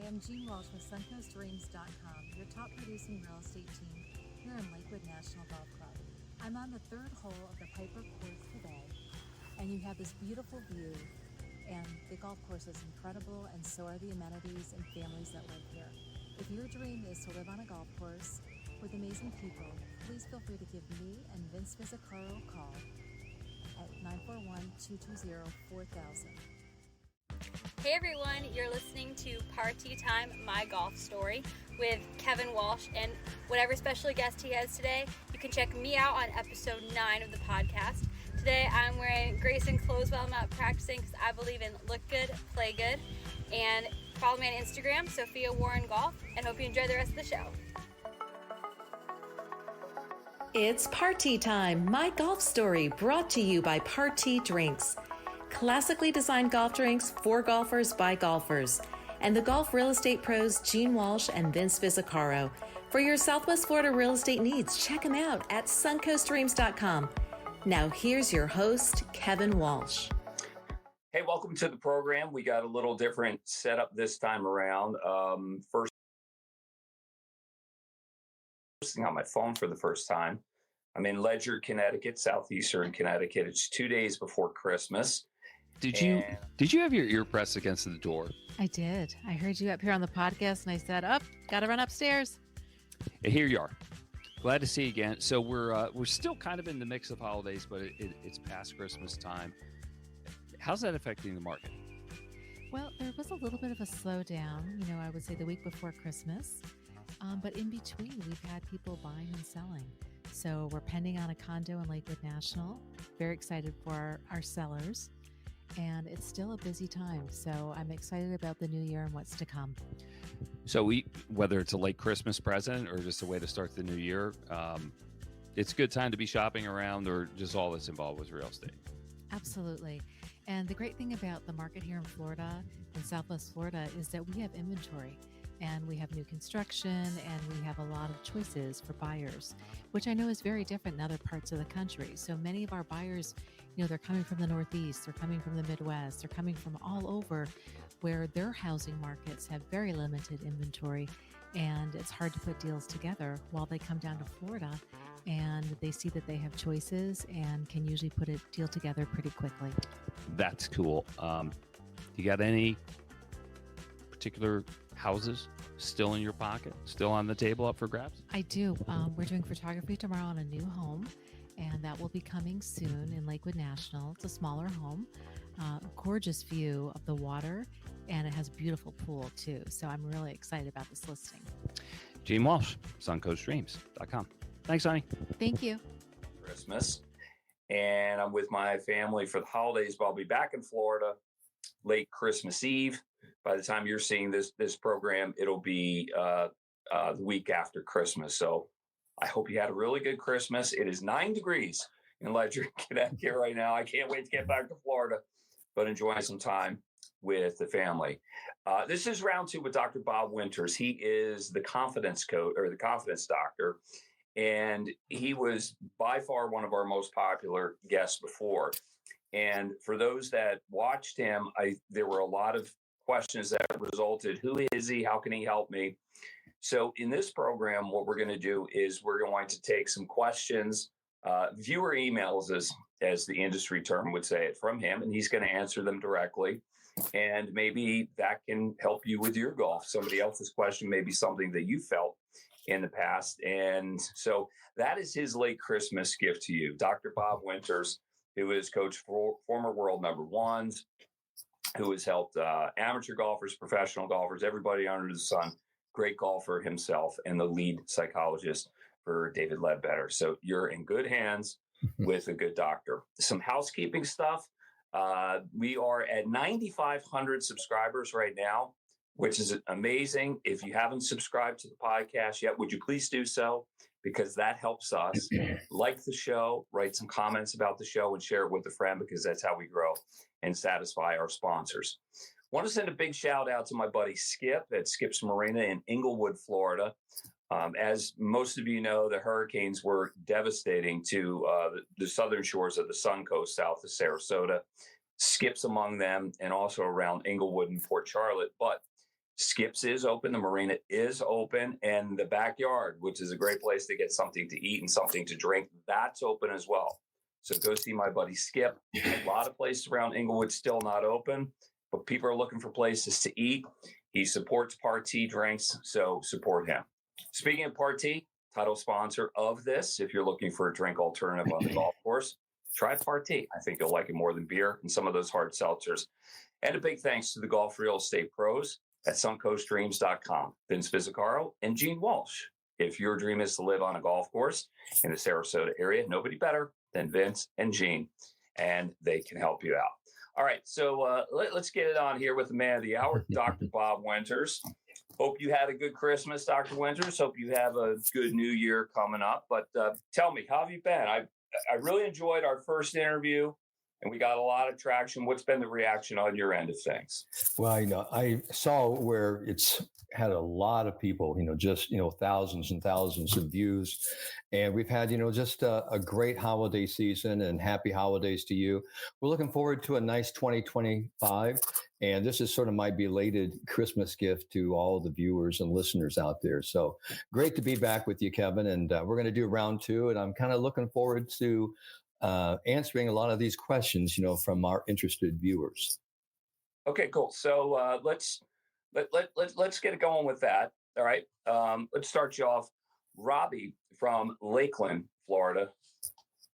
am Jean Walsh with SuncoastDreams.com, your top producing real estate team here in Lakewood National Golf Club. I'm on the third hole of the Piper course today, and you have this beautiful view, and the golf course is incredible, and so are the amenities and families that live here. If your dream is to live on a golf course with amazing people, please feel free to give me and Vince Vizzacaro a call at 941-220-4000. Hey everyone, you're listening to Party Time, My Golf Story with Kevin Walsh, and whatever special guest he has today, you can check me out on episode 9 of the podcast. Today I'm wearing Grayson clothes while I'm out practicing because I believe in look good, play good, and follow me on Instagram, Sophia Warren Golf, and hope you enjoy the rest of the show. It's Party Time, My Golf Story, brought to you by Party Drinks. Classically designed golf drinks for golfers by golfers. And the golf real estate pros Jean Walsh and Vince Vizzacaro. For your Southwest Florida real estate needs, check them out at SuncoastDreams.com. Now here's your host, Kevin Walsh. Hey, welcome to the program. We got a little different setup this time around. First, on my phone for the first time. I'm in Ledger, Connecticut, southeastern Connecticut. It's 2 days before Christmas. Did you have your ear pressed against the door? I did. I heard you up here on the podcast, and I said, gotta run upstairs. And here you are. Glad to see you again. So we're still kind of in the mix of holidays, but it's past Christmas time. How's that affecting the market? Well, there was a little bit of a slowdown, I would say the week before Christmas. But in between, we've had people buying and selling. So we're pending on a condo in Lakewood National. Very excited for our sellers. And it's still a busy time. So I'm excited about the new year and what's to come. So whether it's a late Christmas present or just a way to start the new year, it's a good time to be shopping around, or just all that's involved with real estate. Absolutely. And the great thing about the market here in Florida and Southwest Florida is that we have inventory. And we have new construction, and we have a lot of choices for buyers, which I know is very different in other parts of the country. So many of our buyers, they're coming from the Northeast, they're coming from the Midwest, they're coming from all over, where their housing markets have very limited inventory, and it's hard to put deals together, while they come down to Florida and they see that they have choices and can usually put a deal together pretty quickly. That's cool. You got any particular houses still in your pocket, still on the table up for grabs? I do. We're doing photography tomorrow on a new home, and that will be coming soon in Lakewood National. It's a smaller home, gorgeous view of the water, and it has a beautiful pool too. So I'm really excited about this listing. Jean Walsh, SuncoastDreams.com. Thanks, honey. Thank you. Christmas. And I'm with my family for the holidays, but I'll be back in Florida late Christmas Eve. By the time you're seeing this program, it'll be the week after Christmas. So I hope you had a really good Christmas. It is 9 degrees in Ledger, Connecticut right now. I can't wait to get back to Florida, but enjoying some time with the family. This is round 2 with Dr. Bob Winters. He is the confidence coach, or the confidence doctor, and he was by far one of our most popular guests before. And for those that watched him, there were a lot of questions that resulted. Who is he? How can he help me? So in this program, what we're going to do is we're going to take some questions, viewer emails, as the industry term would say it, from him, and he's going to answer them directly. And maybe that can help you with your golf. Somebody else's question may be something that you felt in the past. And so that is his late Christmas gift to you. Dr. Bob Winters, who is coach for former world number ones, who has helped amateur golfers, professional golfers, everybody under the sun. Great golfer himself, and the lead psychologist for David Ledbetter. So you're in good hands with a good doctor. Some housekeeping stuff. We are at 9,500 subscribers right now, which is amazing. If you haven't subscribed to the podcast yet, would you please do so? Because that helps us. Like the show, write some comments about the show, and share it with a friend, because that's how we grow and satisfy our sponsors. Want to send a big shout out to my buddy Skip at Skip's Marina in Inglewood, Florida. As most of you know, the hurricanes were devastating to the southern shores of the Sun Coast south of Sarasota. Skip's among them, and also around Inglewood and Port Charlotte. But Skips is open, the marina is open, and the backyard, which is a great place to get something to eat and something to drink, that's open as well. So go see my buddy Skip. A lot of places around Inglewood still not open, but people are looking for places to eat. He supports Party Drinks, so support him. Speaking of Party, title sponsor of this, if you're looking for a drink alternative on the golf course, try Party. I think you'll like it more than beer and some of those hard seltzers. And a big thanks to the golf real estate pros at suncoastdreams.com, Vince Vizzacaro and Gene Walsh. If your dream is to live on a golf course in the Sarasota area, nobody better than Vince and Gene, and they can help you out. All right, so let's get it on here with the man of the hour, Dr. Bob Winters. Hope you had a good Christmas, Dr. Winters. Hope you have a good new year coming up. But tell me, how have you been? I really enjoyed our first interview, and we got a lot of traction. What's been the reaction on your end of things? Well, I saw where it's had a lot of people, just, thousands and thousands of views. And we've had, just a great holiday season, and happy holidays to you. We're looking forward to a nice 2025. And this is sort of my belated Christmas gift to all the viewers and listeners out there. So great to be back with you, Kevin. And we're going to do round two. And I'm kind of looking forward to answering a lot of these questions, from our interested viewers. Okay, cool. So let's get it going with that. All right. Let's start you off. Robbie from Lakeland, Florida.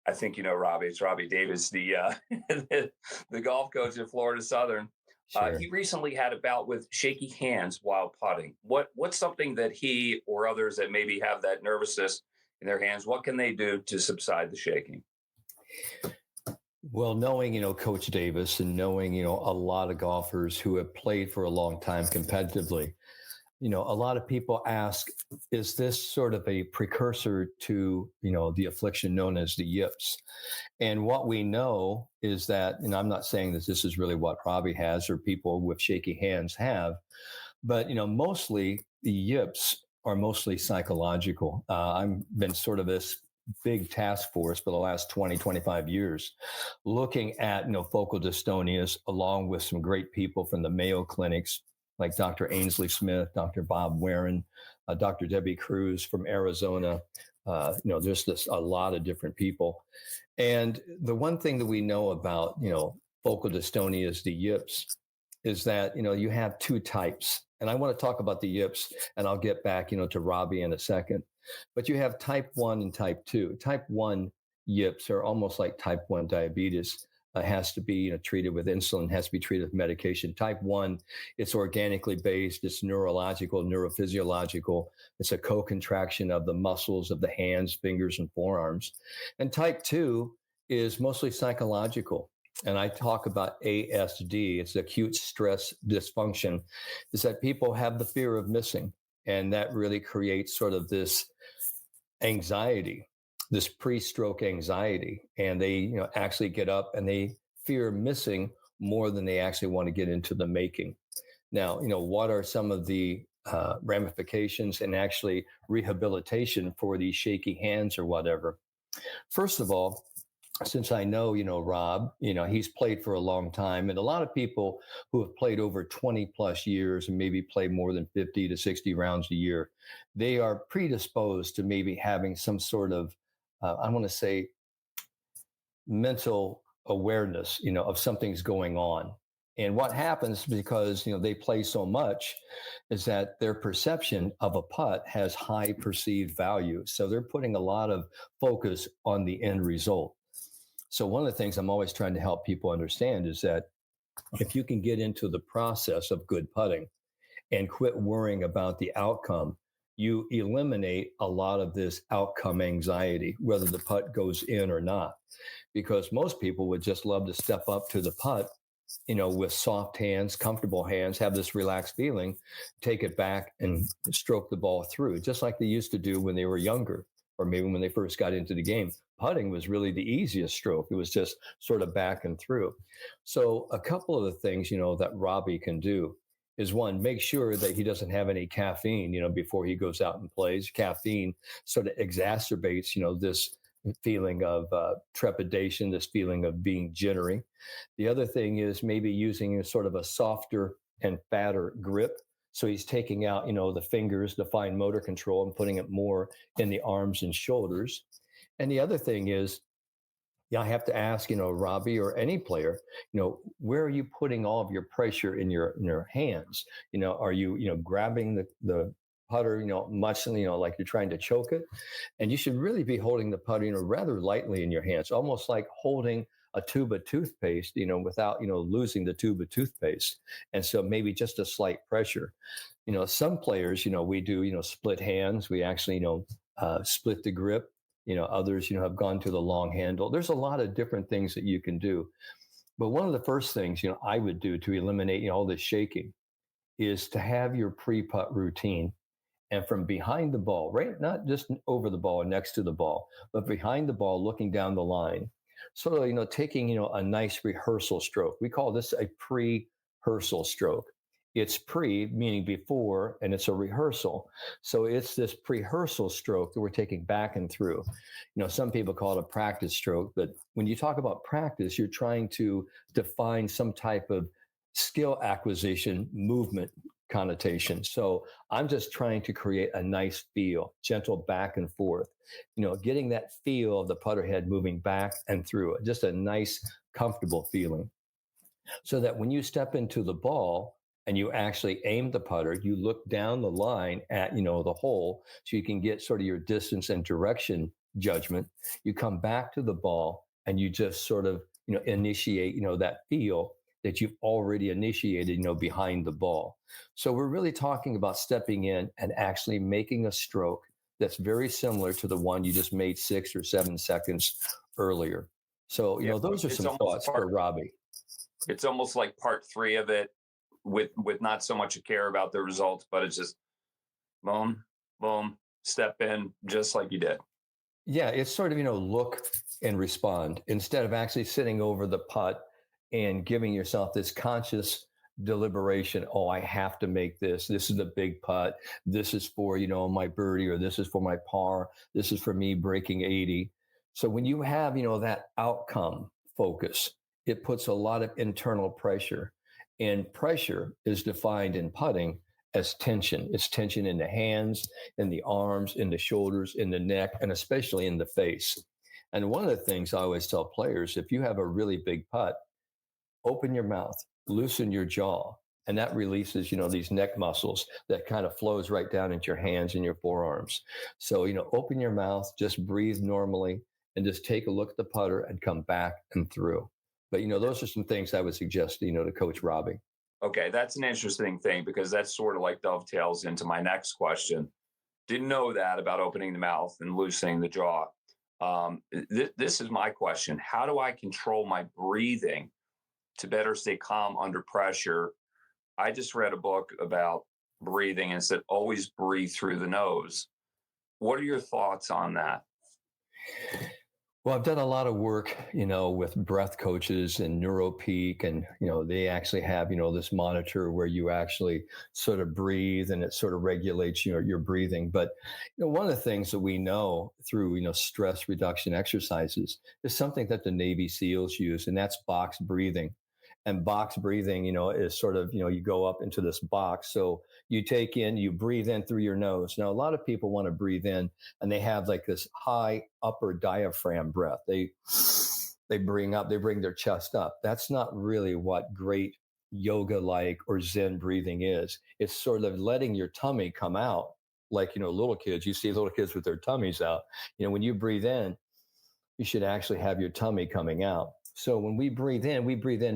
I think you know Robbie. It's Robbie Davis, the the golf coach at Florida Southern. Sure. He recently had a bout with shaky hands while putting. What's something that he or others that maybe have that nervousness in their hands, what can they do to subside the shaking? Well, knowing, Coach Davis, and knowing, a lot of golfers who have played for a long time competitively, a lot of people ask, is this sort of a precursor to, the affliction known as the yips? And what we know is that, and I'm not saying that this is really what Robbie has or people with shaky hands have, but, mostly the yips are mostly psychological. I've been sort of this big task force for the last 20, 25 years, looking at, focal dystonias, along with some great people from the Mayo clinics, like Dr. Ainsley Smith, Dr. Bob Warren, Dr. Debbie Cruz from Arizona. There's a lot of different people. And the one thing that we know about, focal dystonias, the yips, is that, you have two types. And I want to talk about the yips, and I'll get back, to Robbie in a second. But you have type 1 and type 2. Type 1 yips are almost like type 1 diabetes. Has to be treated with insulin, has to be treated with medication. Type 1, it's organically based, it's neurological, neurophysiological. It's a co-contraction of the muscles of the hands, fingers, and forearms. And type 2 is mostly psychological. And I talk about ASD, it's acute stress dysfunction, is that people have the fear of missing. And that really creates sort of this anxiety, this pre-stroke anxiety. And they, actually get up and they fear missing more than they actually want to get into the making. Now, what are some of the ramifications and actually rehabilitation for these shaky hands or whatever? First of all, since I know, Rob, he's played for a long time, and a lot of people who have played over 20 plus years and maybe play more than 50 to 60 rounds a year, they are predisposed to maybe having some sort of, I want to say, mental awareness, of something's going on. And what happens because, they play so much is that their perception of a putt has high perceived value. So they're putting a lot of focus on the end result. So one of the things I'm always trying to help people understand is that if you can get into the process of good putting and quit worrying about the outcome, you eliminate a lot of this outcome anxiety, whether the putt goes in or not. Because most people would just love to step up to the putt, with soft hands, comfortable hands, have this relaxed feeling, take it back and stroke the ball through, just like they used to do when they were younger, or maybe when they first got into the game. Putting was really the easiest stroke. It was just sort of back and through. So a couple of the things, that Robbie can do is, one, make sure that he doesn't have any caffeine, before he goes out and plays. Caffeine sort of exacerbates, this feeling of trepidation, this feeling of being jittery. The other thing is maybe using sort of a softer and fatter grip So he's taking out, the fingers, the fine motor control, and putting it more in the arms and shoulders. And the other thing is, I have to ask, Robbie or any player, where are you putting all of your pressure in your hands? Are you, grabbing the putter, much, like you're trying to choke it? And you should really be holding the putter, rather lightly in your hands, almost like holding a tube of toothpaste, without, losing the tube of toothpaste. And so maybe just a slight pressure. Some players, we do, split hands. We actually, split the grip. Others, have gone to the long handle. There's a lot of different things that you can do. But one of the first things, I would do to eliminate, all this shaking is to have your pre-putt routine. And from behind the ball, right? Not just over the ball, next to the ball, but behind the ball, looking down the line. So, taking, a nice rehearsal stroke. We call this a pre-rehearsal stroke. It's pre, meaning before, and it's a rehearsal. So it's this pre-rehearsal stroke that we're taking back and through. Some people call it a practice stroke, but when you talk about practice, you're trying to define some type of skill acquisition movement connotation. So I'm just trying to create a nice feel, gentle back and forth, getting that feel of the putter head moving back and through it, just a nice, comfortable feeling. So that when you step into the ball and you actually aim the putter, you look down the line at, the hole, so you can get sort of your distance and direction judgment. You come back to the ball and you just sort of, initiate, that feel that you've already initiated, behind the ball. So we're really talking about stepping in and actually making a stroke that's very similar to the one you just made 6 or 7 seconds earlier. So, those are some thoughts for Robbie. It's almost like part 3 of it with not so much a care about the results, but it's just boom, boom, step in just like you did. Yeah, it's sort of, look and respond instead of actually sitting over the putt and giving yourself this conscious deliberation. Oh, I have to make this. This is the big putt. This is for, my birdie, or this is for my par. This is for me breaking 80. So when you have, that outcome focus, it puts a lot of internal pressure. And pressure is defined in putting as tension. It's tension in the hands, in the arms, in the shoulders, in the neck, and especially in the face. And one of the things I always tell players, if you have a really big putt, open your mouth, loosen your jaw, and that releases, these neck muscles that kind of flows right down into your hands and your forearms. So, open your mouth, just breathe normally, and just take a look at the putter and come back and through. But, those are some things I would suggest, to Coach Robbie. Okay, that's an interesting thing, because that's sort of like dovetails into my next question. Didn't know that about opening the mouth and loosening the jaw. This is my question. How do I control my breathing to better stay calm under pressure? I just read a book about breathing and said, always breathe through the nose. What are your thoughts on that? Well, I've done a lot of work, with breath coaches and NeuroPeak, and, they actually have, this monitor where you actually sort of breathe and it sort of regulates your breathing. But, one of the things that we know through, stress reduction exercises is something that the Navy SEALs use, and that's box breathing. And box breathing, is sort of, you go up into this box. So you take in, you breathe in through your nose. Now, a lot of people want to breathe in and they have like this high upper diaphragm breath. They bring their chest up. That's not really what great yoga-like or Zen breathing is. It's sort of letting your tummy come out. Like, little kids, you see little kids with their tummies out. When you breathe in, you should actually have your tummy coming out. So when we breathe in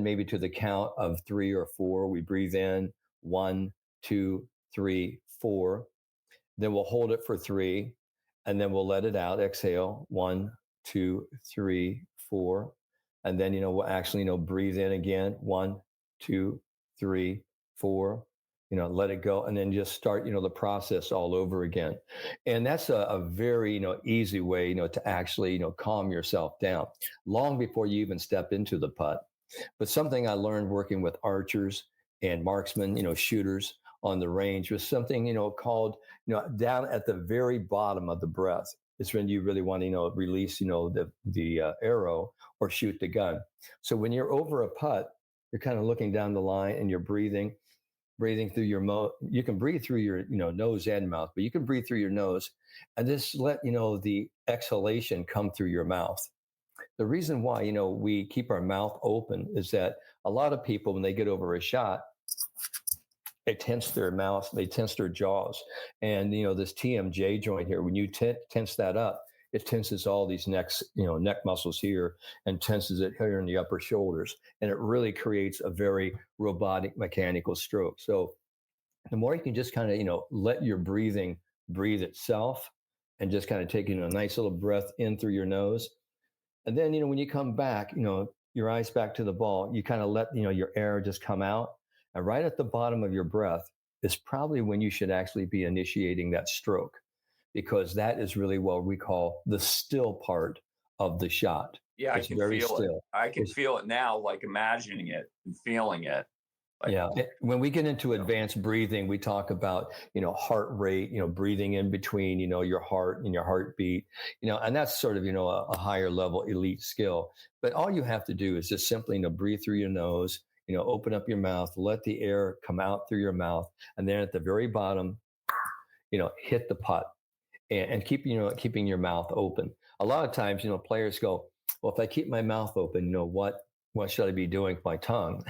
maybe to the count of 3 or 4. We breathe in 1, 2, 3, 4. Then we'll hold it for 3, and then we'll let it out. Exhale 1, 2, 3, 4, and then we'll actually breathe in again 1, 2, 3, 4. Let it go, and then just start the process all over again. And that's a very easy way to actually calm yourself down long before you even step into the putt. But something I learned working with archers and marksmen, shooters on the range, was something called down at the very bottom of the breath. It's when you really want to release the arrow or shoot the gun. So when you're over a putt, you're kind of looking down the line and you're breathing. breathing through your you can breathe through your nose and mouth, but you can breathe through your nose and just let the exhalation come through your mouth. The reason why we keep our mouth open is that a lot of people, when they get over a shot, they tense their mouth, they tense their jaws, and this TMJ joint here, when you tense that up, it tenses all these neck muscles here and tenses it here in the upper shoulders, and it really creates a very robotic mechanical stroke. So the more you can just kind of let your breathing breathe itself, and just kind of taking a nice little breath in through your nose, and then when you come back, your eyes back to the ball, you kind of let your air just come out, and right at the bottom of your breath is probably when you should actually be initiating that stroke, because that is really what we call the still part of the shot. Yeah, It's I can very feel still. it. I can feel it now, like imagining it and feeling it. Like, Yeah. When we get into advanced breathing, we talk about, heart rate, breathing in between, your heart and your heartbeat, and that's sort of, a higher level elite skill. But all you have to do is just simply, breathe through your nose, open up your mouth, let the air come out through your mouth. And then at the very bottom, hit the putt, and keep, keeping your mouth open. A lot of times, players go, well, if I keep my mouth open, what should I be doing with my tongue?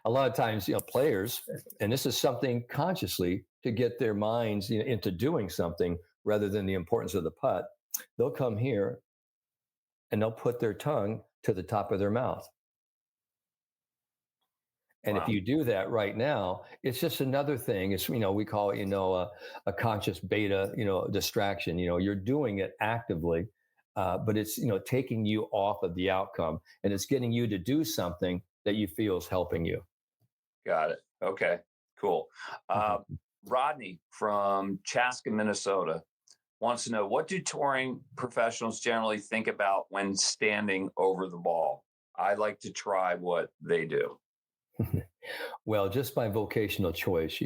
A lot of times, players, and this is something consciously to get their minds into doing something rather than the importance of the putt, they'll come here and they'll put their tongue to the top of their mouth. And wow. if you do that right now, it's just another thing. It's, we call it, a conscious beta, distraction. You're doing it actively, but it's, taking you off of the outcome, and it's getting you to do something that you feel is helping you. Got it. Okay, cool. Rodney from Chaska, Minnesota wants to know, what do touring professionals generally think about when standing over the ball? I like to try what they do. Well, just by vocational choice,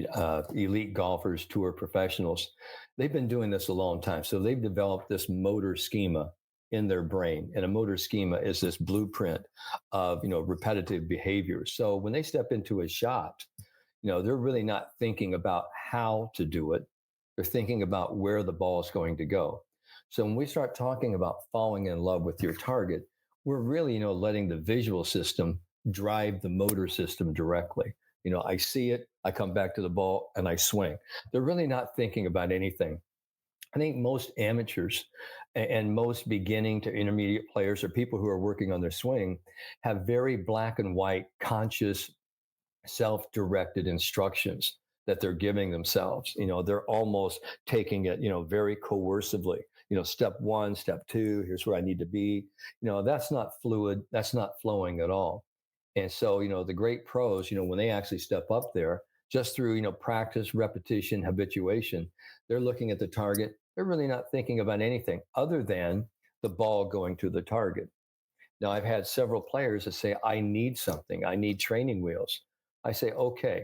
elite golfers, tour professionals, they've been doing this a long time. So they've developed this motor schema in their brain. And a motor schema is this blueprint of, repetitive behaviors. So when they step into a shot, they're really not thinking about how to do it. They're thinking about where the ball is going to go. So when we start talking about falling in love with your target, we're really, letting the visual system drive the motor system directly. I see it, I come back to the ball, and I swing. They're really not thinking about anything. I think most amateurs and most beginning to intermediate players, or people who are working on their swing, have very black and white, conscious, self-directed instructions that they're giving themselves. They're almost taking it, very coercively. Step one, step two, here's where I need to be. That's not fluid. That's not flowing at all. And so, the great pros, when they actually step up there, just through, practice, repetition, habituation, they're looking at the target. They're really not thinking about anything other than the ball going to the target. Now, I've had several players that say, I need something. I need training wheels. I say, okay,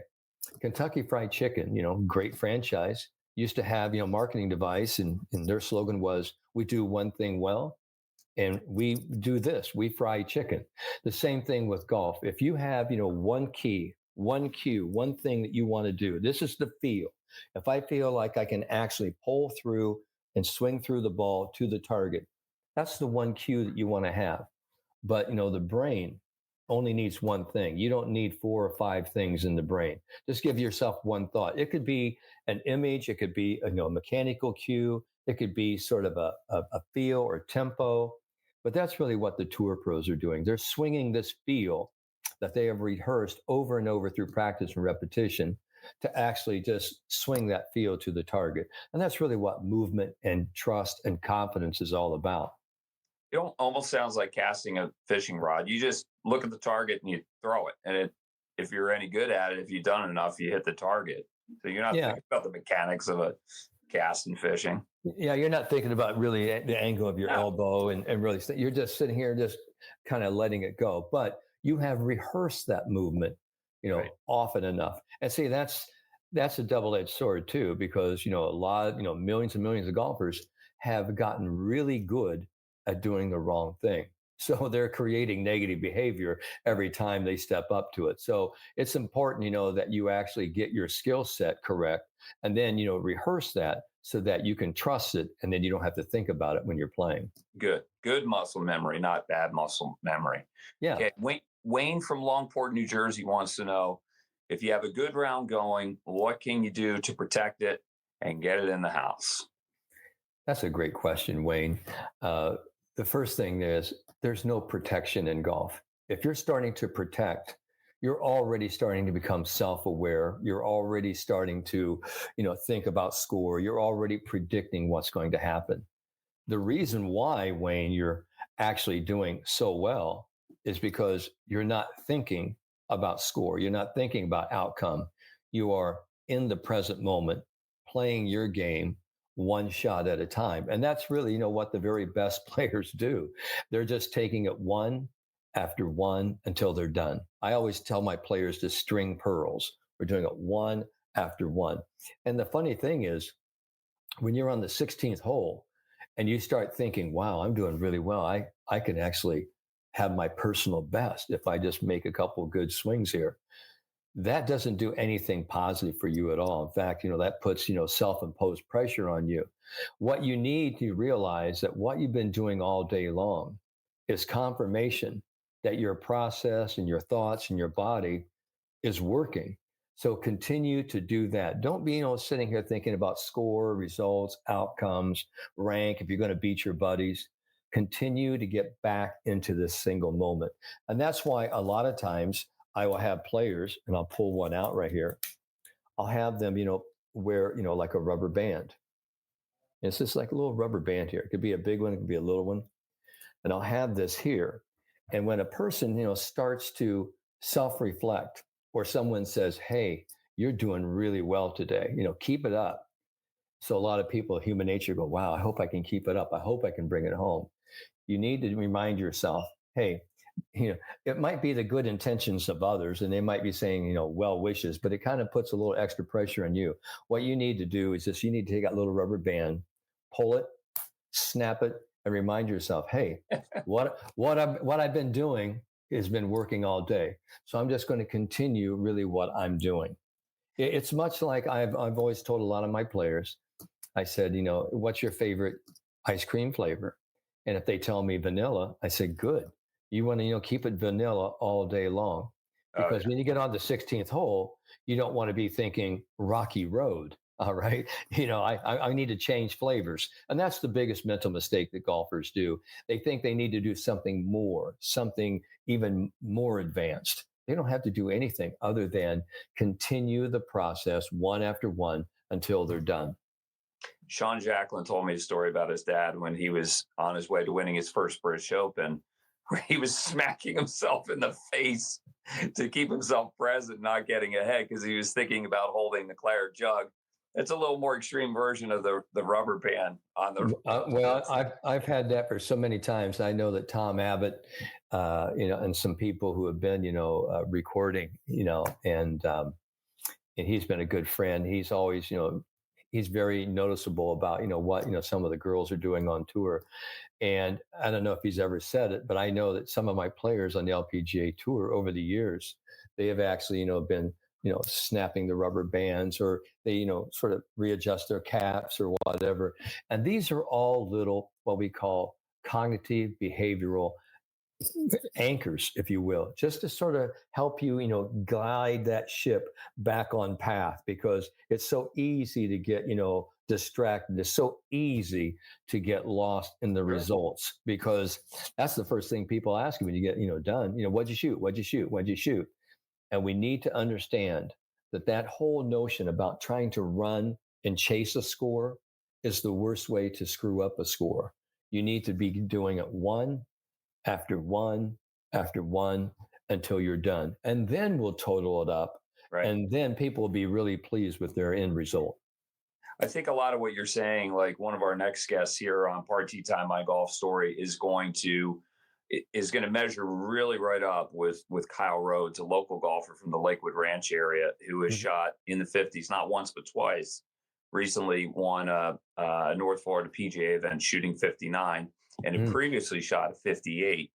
Kentucky Fried Chicken, great franchise, used to have, marketing device, and their slogan was, we do one thing well. And we do this, we fry chicken. The same thing with golf. If you have, one key, one cue, one thing that you want to do, this is the feel. If I feel like I can actually pull through and swing through the ball to the target, that's the one cue that you want to have. But, the brain only needs one thing. You don't need 4 or 5 things in the brain. Just give yourself one thought. It could be an image. It could be a mechanical cue. It could be sort of a feel or tempo. But that's really what the tour pros are doing. They're swinging this feel that they have rehearsed over and over through practice and repetition to actually just swing that feel to the target. And that's really what movement and trust and confidence is all about. It almost sounds like casting a fishing rod. You just look at the target and you throw it. And if you're any good at it, if you've done enough, you hit the target. So you're not thinking about the mechanics of a cast and fishing. Yeah, you're not thinking about really the angle of your elbow and really, you're just sitting here just kind of letting it go. But you have rehearsed that movement, right, often enough. And see, that's a double-edged sword too, because, a lot, millions and millions of golfers have gotten really good at doing the wrong thing. So they're creating negative behavior every time they step up to it. So it's important, that you actually get your skill set correct and then, rehearse that so that you can trust it and then you don't have to think about it when you're playing. Good muscle memory, not bad muscle memory. Yeah. Okay. Wayne from Longport, New Jersey wants to know, if you have a good round going, what can you do to protect it and get it in the house? That's a great question, Wayne. The first thing is there's no protection in golf. If you're starting to protect, you're already starting to become self-aware. You're already starting to, think about score. You're already predicting what's going to happen. The reason why, Wayne, you're actually doing so well is because you're not thinking about score. You're not thinking about outcome. You are in the present moment, playing your game one shot at a time. And that's really, what the very best players do. They're just taking it one after one until they're done. I always tell my players to string pearls. We're doing it one after one. And the funny thing is, when you're on the 16th hole and you start thinking, wow, I'm doing really well. I can actually have my personal best if I just make a couple of good swings here. That doesn't do anything positive for you at all. In fact, that puts, self-imposed pressure on you. What you need to realize that what you've been doing all day long is confirmation that your process and your thoughts and your body is working. So continue to do that. Don't be, sitting here thinking about score, results, outcomes, rank, if you're going to beat your buddies. Continue to get back into this single moment. And that's why a lot of times I will have players, and I'll pull one out right here. I'll have them, wear, like a rubber band. And it's just like a little rubber band here. It could be a big one, it could be a little one. And I'll have this here. And when a person, starts to self-reflect, or someone says, hey, you're doing really well today, keep it up. So a lot of people, human nature, go, wow, I hope I can keep it up. I hope I can bring it home. You need to remind yourself, hey, it might be the good intentions of others, and they might be saying, well wishes, but it kind of puts a little extra pressure on you. What you need to do is you need to take that little rubber band, pull it, snap it, and remind yourself, hey, what I've been doing has been working all day. So I'm just going to continue really what I'm doing. It's much like I've always told a lot of my players, I said, what's your favorite ice cream flavor? And if they tell me vanilla, I say, good. You want to, keep it vanilla all day long. Because when you get on the 16th hole, you don't want to be thinking Rocky Road. All right. I need to change flavors. And that's the biggest mental mistake that golfers do. They think they need to do something more, something even more advanced. They don't have to do anything other than continue the process one after one until they're done. Sean Jacklin told me a story about his dad when he was on his way to winning his first British Open, where he was smacking himself in the face to keep himself present, not getting ahead because he was thinking about holding the claret jug. It's a little more extreme version of the rubber band on the. Well, I've had that for so many times. I know that Tom Abbott, and some people who have been, recording, and he's been a good friend. He's always, he's very noticeable about, what, some of the girls are doing on tour. And I don't know if he's ever said it, but I know that some of my players on the LPGA tour over the years, they have actually, been, snapping the rubber bands, or they, sort of readjust their caps or whatever. And these are all little, what we call cognitive behavioral anchors, if you will, just to sort of help you, glide that ship back on path, because it's so easy to get, distracted. It's so easy to get lost in the results, because that's the first thing people ask you when you get, done. What'd you shoot? What'd you shoot? What'd you shoot? And we need to understand that whole notion about trying to run and chase a score is the worst way to screw up a score. You need to be doing it one after one after one until you're done. And then we'll total it up. Right. And then people will be really pleased with their end result. I think a lot of what you're saying, like one of our next guests here on Party Time, My Golf Story, is going to measure really right up with Kyle Rhodes, a local golfer from the Lakewood Ranch area who has shot in the 50s, not once, but twice. Recently won a North Florida PGA event shooting 59, and had previously shot a 58.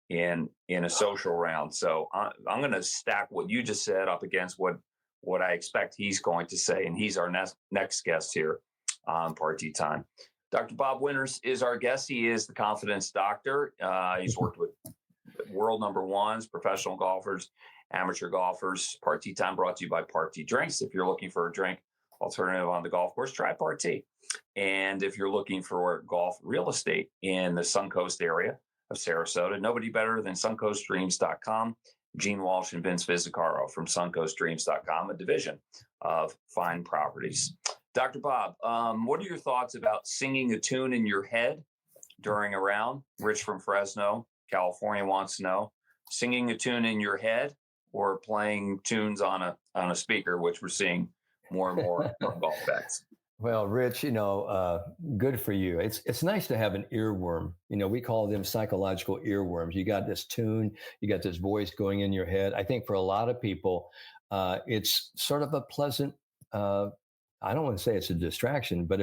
in a social round. So I'm going to stack what you just said up against what I expect he's going to say, and he's our next guest here on Party Time. Dr. Bob Winters is our guest. He is the confidence doctor. He's worked with world number ones, professional golfers, amateur golfers. Party Time brought to you by Party Drinks. If you're looking for a drink alternative on the golf course, try Party. And if you're looking for golf real estate in the Suncoast area of Sarasota, nobody better than suncoastdreams.com. Gene Walsh and Vince Visicaro from suncoastdreams.com, a division of Fine Properties. Dr. Bob, what are your thoughts about singing a tune in your head during a round? Rich from Fresno, California wants to know, singing a tune in your head or playing tunes on a speaker, which we're seeing more and more from golf bets. Well, Rich, good for you. It's nice to have an earworm. We call them psychological earworms. You got this tune, you got this voice going in your head. I think for a lot of people, it's sort of a pleasant, I don't want to say it's a distraction, but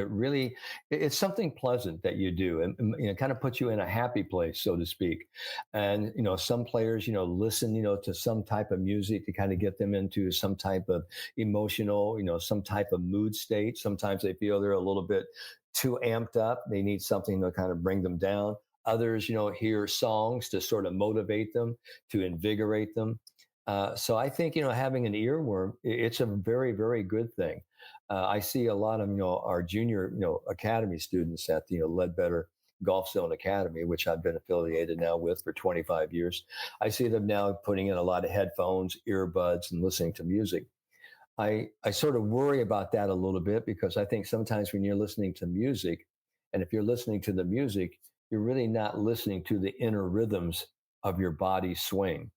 it's something pleasant that you do, and kind of puts you in a happy place, so to speak. And, some players, listen, to some type of music to kind of get them into some type of emotional, some type of mood state. Sometimes they feel they're a little bit too amped up. They need something to kind of bring them down. Others, hear songs to sort of motivate them, to invigorate them. So I think, having an earworm, it's a very, very good thing. I see a lot of, our junior, academy students at the Ledbetter Golf Zone Academy, which I've been affiliated now with for 25 years. I see them now putting in a lot of headphones, earbuds, and listening to music. I sort of worry about that a little bit because I think sometimes when you're listening to music, and if you're listening to the music, you're really not listening to the inner rhythms of your body swing.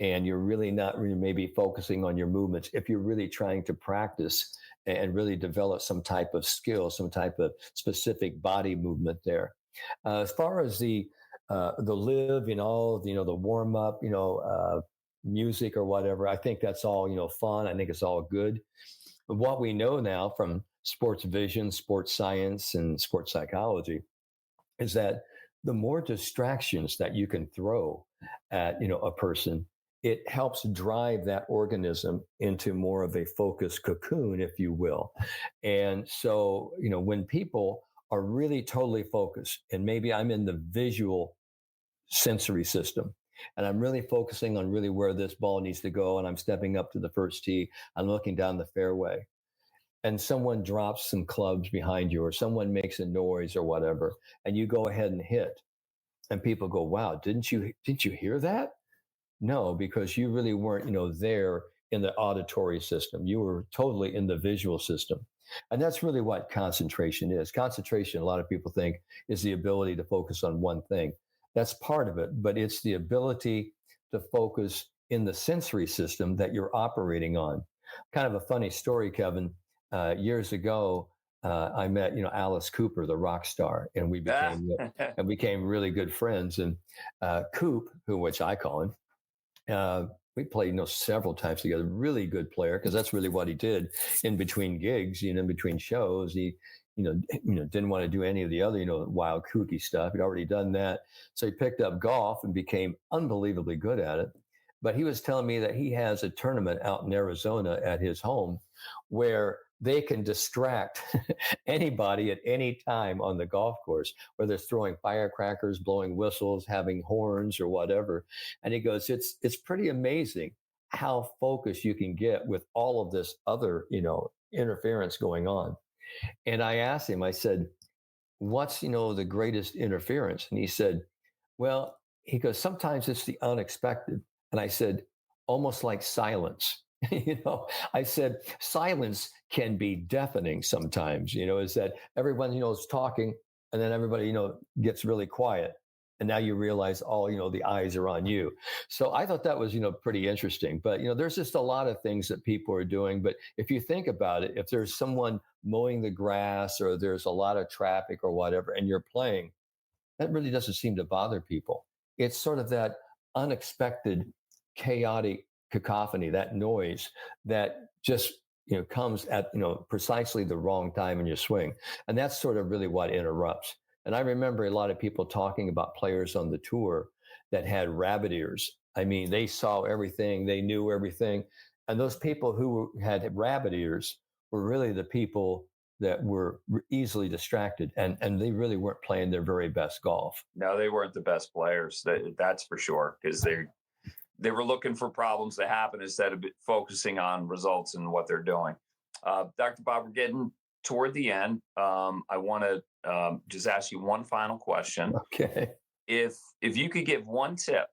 And you're really not really maybe focusing on your movements if you're really trying to practice and really develop some type of skill, some type of specific body movement there. As far as the live, the warm up, music or whatever, I think that's all, fun. I think it's all good. But what we know now from sports vision, sports science, and sports psychology is that the more distractions that you can throw at, a person, it helps drive that organism into more of a focused cocoon, if you will. And so, when people are really totally focused, and maybe I'm in the visual sensory system, and I'm really focusing on really where this ball needs to go, and I'm stepping up to the first tee, I'm looking down the fairway, and someone drops some clubs behind you, or someone makes a noise or whatever, and you go ahead and hit, and people go, wow, didn't you hear that? No, because you really weren't, there in the auditory system. You were totally in the visual system. And that's really what concentration is. Concentration, a lot of people think, is the ability to focus on one thing. That's part of it, but it's the ability to focus in the sensory system that you're operating on. Kind of a funny story, Kevin. Years ago, I met, Alice Cooper, the rock star, and we became really good friends. And Coop, which I call him, we played, several times together. Really good player, because that's really what he did in between gigs, in between shows. He, didn't want to do any of the other, wild, kooky stuff. He'd already done that, so he picked up golf and became unbelievably good at it. But he was telling me that he has a tournament out in Arizona at his home where they can distract anybody at any time on the golf course, whether it's throwing firecrackers, blowing whistles, having horns, or whatever. And he goes, it's pretty amazing how focused you can get with all of this other, interference going on. And I asked him, I said, what's, the greatest interference? And he said, well, he goes, sometimes it's the unexpected. And I said, almost like silence. I said, silence can be deafening sometimes, is that everyone, is talking, and then everybody, gets really quiet. And now you realize all, the eyes are on you. So I thought that was, pretty interesting. But, there's just a lot of things that people are doing. But if you think about it, if there's someone mowing the grass, or there's a lot of traffic or whatever, and you're playing, that really doesn't seem to bother people. It's sort of that unexpected, chaotic cacophony, that noise that just comes at precisely the wrong time in your swing, and that's sort of really what interrupts. And I remember a lot of people talking about players on the tour that had rabbit ears. I mean, they saw everything, they knew everything. And those people who had rabbit ears were really the people that were easily distracted, and they really weren't playing their very best golf. No, they weren't the best players. That's for sure, because they were looking for problems to happen instead of focusing on results and what they're doing. Dr. Bob, we're getting toward the end. I want to just ask you one final question. Okay. If you could give one tip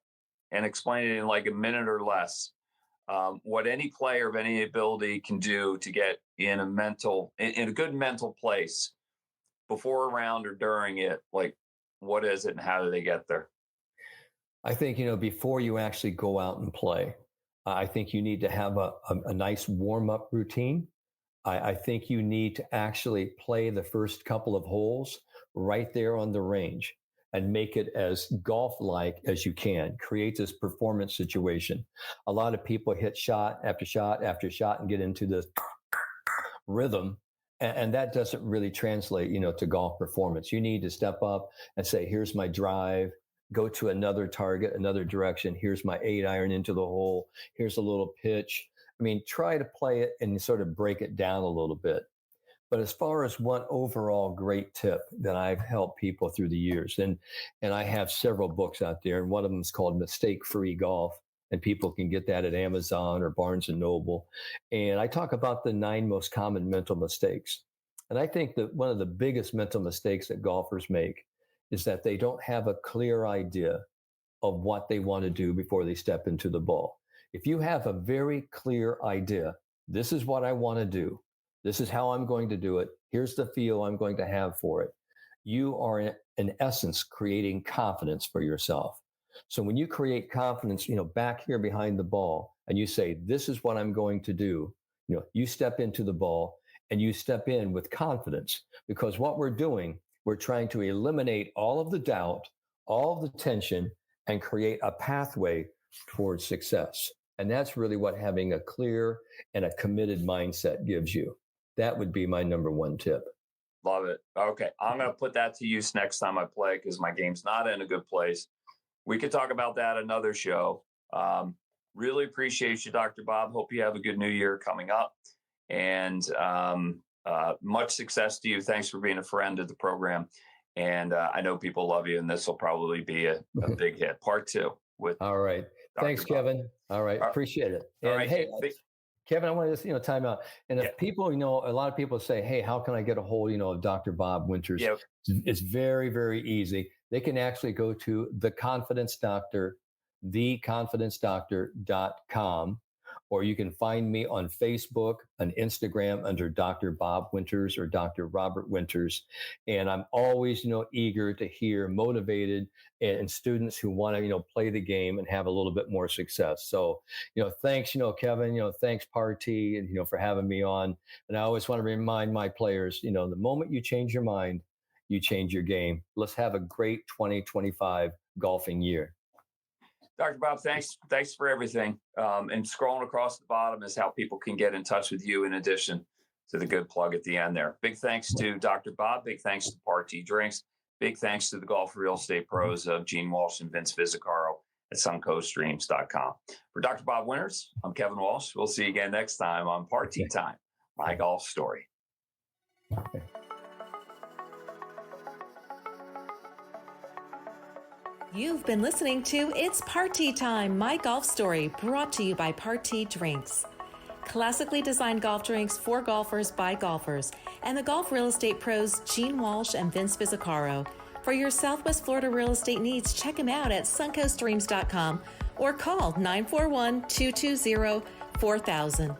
and explain it in like a minute or less, what any player of any ability can do to get in a good mental place before a round or during it, like what is it and how do they get there? I think, before you actually go out and play, I think you need to have a nice warm up routine. I think you need to actually play the first couple of holes right there on the range and make it as golf-like as you can. Create this performance situation. A lot of people hit shot after shot after shot and get into this rhythm, and that doesn't really translate, to golf performance. You need to step up and say, here's my drive, go to another target, another direction. Here's my 8-iron into the hole. Here's a little pitch. I mean, try to play it and sort of break it down a little bit. But as far as one overall great tip that I've helped people through the years, and I have several books out there, and one of them is called Mistake-Free Golf, and people can get that at Amazon or Barnes & Noble. And I talk about the 9 most common mental mistakes. And I think that one of the biggest mental mistakes that golfers make is that they don't have a clear idea of what they want to do before they step into the ball. If you have a very clear idea, this is what I want to do, this is how I'm going to do it, here's the feel I'm going to have for it, you are in essence creating confidence for yourself. So when you create confidence, back here behind the ball, and you say, this is what I'm going to do, you step into the ball and you step in with confidence, because what we're doing, we're trying to eliminate all of the doubt, all of the tension, and create a pathway towards success. And that's really what having a clear and a committed mindset gives you. That would be my number one tip. Love it. Okay. I'm going to put that to use next time I play because my game's not in a good place. We could talk about that another show. Really appreciate you, Dr. Bob. Hope you have a good new year coming up. And much success to you. Thanks for being a friend of the program. And I know people love you, and this will probably be a big hit. Part 2 with. All right. Dr. Thanks, Bob. Kevin. All right. Appreciate it. And all right. hey, Kevin, I want to just, time out. And if people, a lot of people say, hey, how can I get a hold, of Dr. Bob Winters? Yep. It's very, very easy. They can actually go to The Confidence Doctor, theconfidencedoctor.com, or you can find me on Facebook and Instagram under Dr. Bob Winters or Dr. Robert Winters. And I'm always, eager to hear motivated and students who want to, play the game and have a little bit more success. So, thanks, Kevin, thanks Party, and, for having me on. And I always want to remind my players, the moment you change your mind, you change your game. Let's have a great 2025 golfing year. Dr. Bob, thanks for everything. And scrolling across the bottom is how people can get in touch with you in addition to the good plug at the end there. Big thanks to Dr. Bob. Big thanks to Party Drinks. Big thanks to the golf real estate pros of Gene Walsh and Vince Visicaro at suncoaststreams.com. For Dr. Bob Winters, I'm Kevin Walsh. We'll see you again next time on Party Time, My Golf Story. Okay. You've been listening to It's Party Time, My Golf Story, brought to you by Party Drinks. Classically designed golf drinks for golfers by golfers, and the golf real estate pros Gene Walsh and Vince Visicaro. For your Southwest Florida real estate needs, check them out at suncoaststreams.com or call 941-220-4000.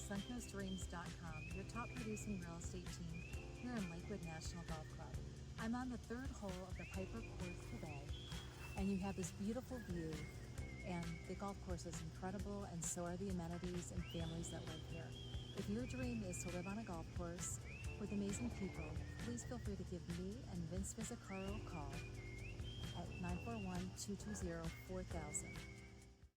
suncoaststreams.com, your top producing real estate team here in Lakewood National Golf Club. I'm on the 3rd hole of the Piper Course today, and you have this beautiful view And the golf course is incredible, and so are the amenities and families that live here. If your dream is to live on a golf course with amazing people, please feel free to give me and Vince Vizzacaro a call at 941-220-4000.